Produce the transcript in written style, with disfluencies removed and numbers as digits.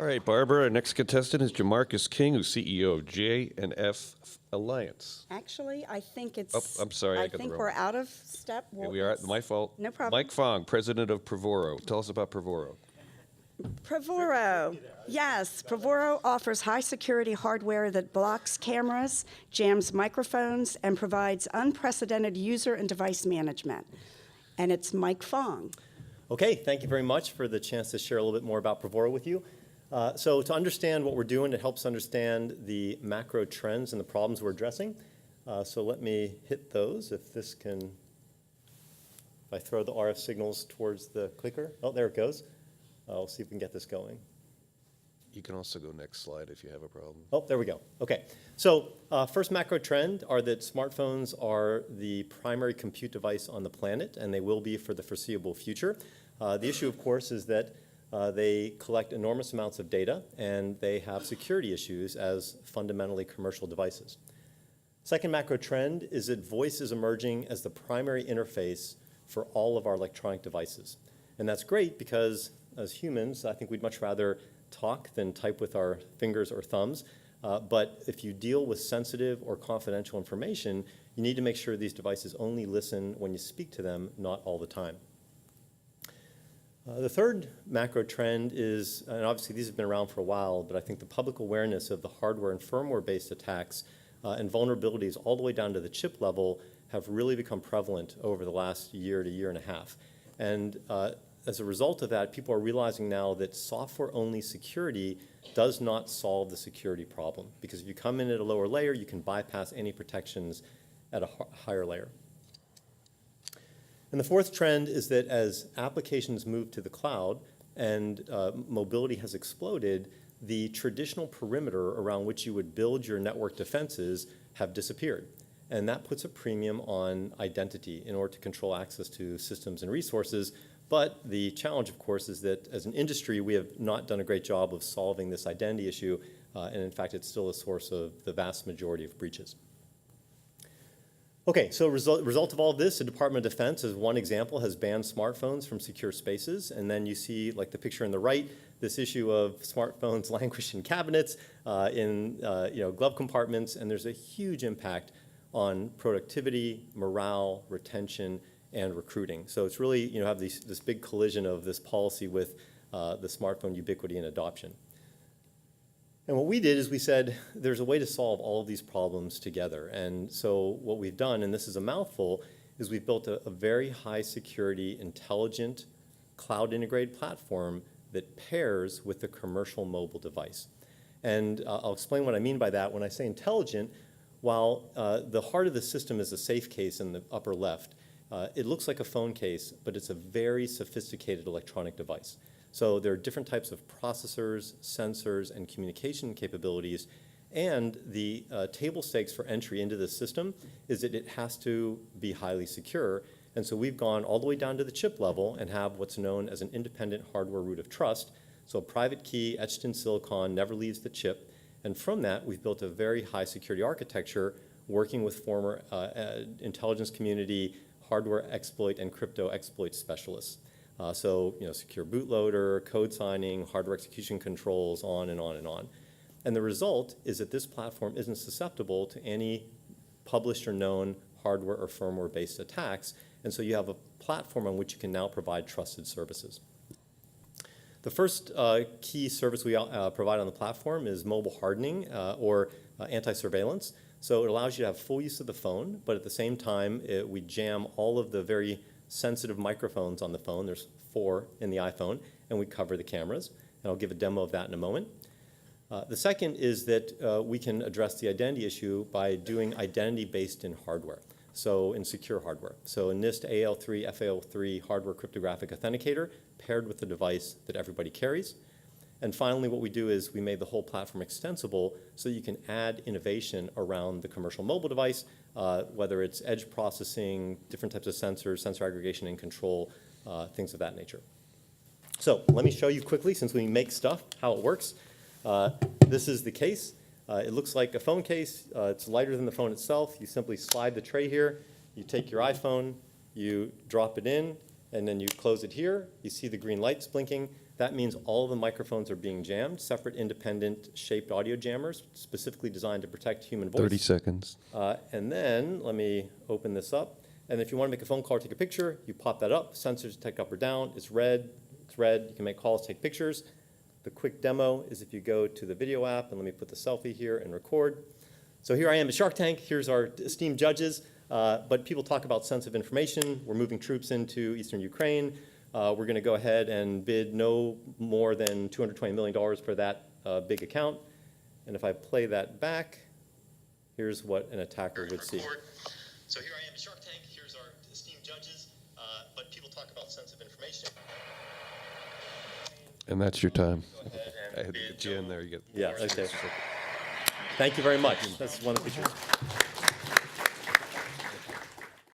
All right, Barbara, our next contestant is Jamarcus King, who's CEO of J&F Alliance. Actually, I think it's. Oh, I'm sorry, I got the think wrong we're one. out of step. Here we are, my fault. No problem. Mike Fong, president of Privoro. Tell us about Privoro. Privoro. Yes, Privoro offers high-security hardware that blocks cameras, jams microphones, and provides unprecedented user and device management. And it's Mike Fong. Okay, thank you very much for the chance to share a little bit more about Privoro with you. So to understand what we're doing, it helps understand the macro trends and the problems we're addressing. So let me hit those if this can, if I throw the RF signals towards the clicker. Oh, there it goes. I'll see if we can get this going. You can also go next slide if you have a problem. Oh, there we go. Okay. So first macro trend are that smartphones are the primary compute device on the planet, and they will be for the foreseeable future. The issue, of course, is that they collect enormous amounts of data, and they have security issues as fundamentally commercial devices. Second macro trend is that voice is emerging as the primary interface for all of our electronic devices. And that's great because as humans, I think we'd much rather talk than type with our fingers or thumbs. But if you deal with sensitive or confidential information, you need to make sure these devices only listen when you speak to them, not all the time. The third macro trend is, and obviously these have been around for a while, but I think the public awareness of the hardware and firmware-based attacks and vulnerabilities all the way down to the chip level have really become prevalent over the last year to year and a half. And as a result of that, people are realizing now that software-only security does not solve the security problem, because if you come in at a lower layer, you can bypass any protections at a higher layer. And the fourth trend is that as applications move to the cloud and mobility has exploded, the traditional perimeter around which you would build your network defenses have disappeared. And that puts a premium on identity in order to control access to systems and resources. But the challenge, of course, is that as an industry, we have not done a great job of solving this identity issue. And in fact, it's still a source of the vast majority of breaches. Okay, so result of all of this, the Department of Defense, as one example, has banned smartphones from secure spaces. And then you see, like the picture on the right, this issue of smartphones languish in cabinets, in glove compartments, and there's a huge impact on productivity, morale, retention, and recruiting. So it's really, have this big collision of this policy with the smartphone ubiquity and adoption. And what we did is we said, there's a way to solve all of these problems together. And so what we've done, and this is a mouthful, is we've built a very high security, intelligent, cloud integrated platform that pairs with the commercial mobile device. And I'll explain what I mean by that. When I say intelligent, while the heart of the system is a SafeCase in the upper left, it looks like a phone case, but it's a very sophisticated electronic device. So there are different types of processors, sensors, and communication capabilities. And the table stakes for entry into the system is that it has to be highly secure. And so we've gone all the way down to the chip level and have what's known as an independent hardware root of trust. So a private key etched in silicon never leaves the chip. And from that, we've built a very high security architecture working with former intelligence community, hardware exploit, and crypto exploit specialists. So secure bootloader, code signing, hardware execution controls, on and on and on. And the result is that this platform isn't susceptible to any published or known hardware or firmware-based attacks. And so you have a platform on which you can now provide trusted services. The first key service we provide on the platform is mobile hardening or anti-surveillance. So it allows you to have full use of the phone, but at the same time, we jam all of the very sensitive microphones on the phone. There's 4 in the iPhone, and we cover the cameras. And I'll give a demo of that in a moment. The second is that we can address the identity issue by doing identity-based in hardware, so in secure hardware. So a NIST AL3, FAL3 hardware cryptographic authenticator paired with the device that everybody carries. And finally, what we do is we made the whole platform extensible so you can add innovation around the commercial mobile device, whether it's edge processing, different types of sensors, sensor aggregation and control, things of that nature. So let me show you quickly, since we make stuff, how it works. This is the case. It looks like a phone case. It's lighter than the phone itself. You simply slide the tray here. You take your iPhone, you drop it in, and then you close it here. You see the green lights blinking. that means all of the microphones are being jammed, separate independent shaped audio jammers specifically designed to protect human voice. 30 seconds. And then let me open this up. And if you want to make a phone call or take a picture, you pop that up, sensors detect up or down, it's red, you can make calls, take pictures. The quick demo is if you go to the video app, and let me put the selfie here and record. So here I am at Shark Tank, here's our esteemed judges, but people talk about sensitive information. We're moving troops into eastern Ukraine. We're gonna go ahead and bid no more than $220 million for that big account. And if I play that back, here's what an attacker would see. So here I am at Shark Tank, here's our esteemed judges, but people talk about sensitive information. And that's your time. I had to get you in there. You get Yeah, okay. Thank you very much. That's one of the pictures.